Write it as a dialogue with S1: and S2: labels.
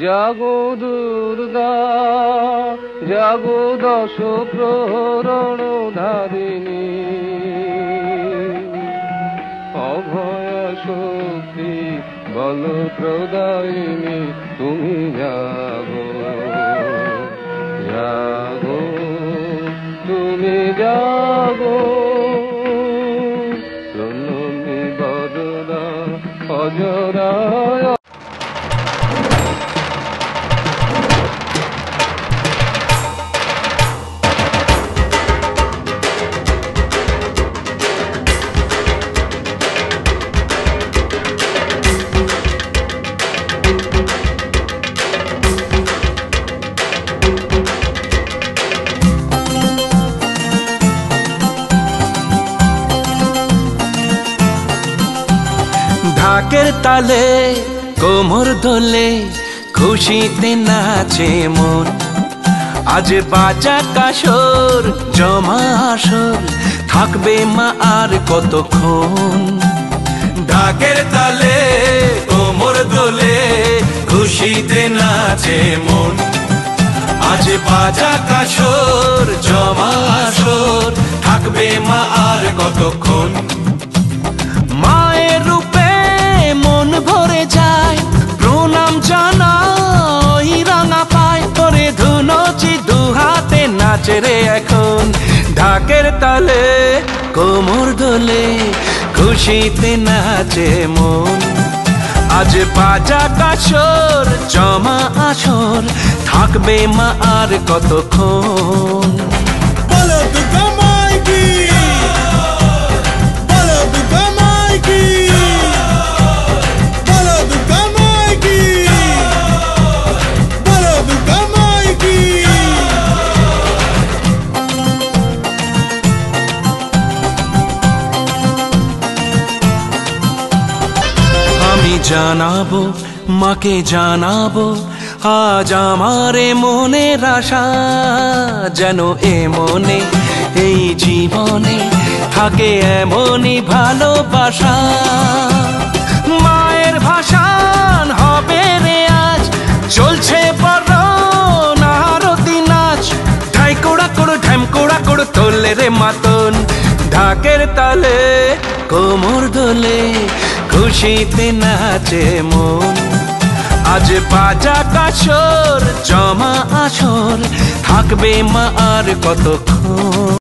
S1: জাগো দুর্গা জাগো দশ প্রহরণ ধারিণী অভয় শক্তি বল প্রদায়িনী তুমি জাগো জাগো তুমি জাগো প্রণমী বদনা অজরায়
S2: ঢাকের তালে কোমর দোলে খুশিতে নাচে মন আজ বাজা কাসর জমা আসর থাকবে মা আর কতক্ষণ ঢাকের তালে কোমর দোলে খুশিতে নাচে মন আজ বাজা কাসর জমা আসর থাকবে মা আর কতক্ষণ মায়ের রূপে মন ভরে যায় প্রণাম জানাই রাঙা পায় করে ধুনচি দুহাতে নাচে রে এখন ঢাকের তালে কোমর দোলে খুশিতে নাচে মন আজ বাজা কাসর জমা আসর থাকবে মা আর কতক্ষণ
S3: বলো দুর্গা মাইকি বলো দুর্গা মাইকি বলো দুর্গা মাইকি বলো দুর্গা মাইকি
S2: আমি জানাবো মাকে জানাবো আজ আমারে মনের আশা যেন এ মনে এই জীবনে থাকে এমনই ভালোবাসা মায়ের ভাষান হবে রে আজ চলছে বড় আরতি নাচ ঢাই কোড়া কোড়ো ঢ্যাম কোড়া কোড়ো তোলে রে মাতন ঢাকের তালে কোমর দোলে খুশিতে নাচে মন আজ বাজা কাসর জমা আসর থাকবে মা আর কতক্ষণ।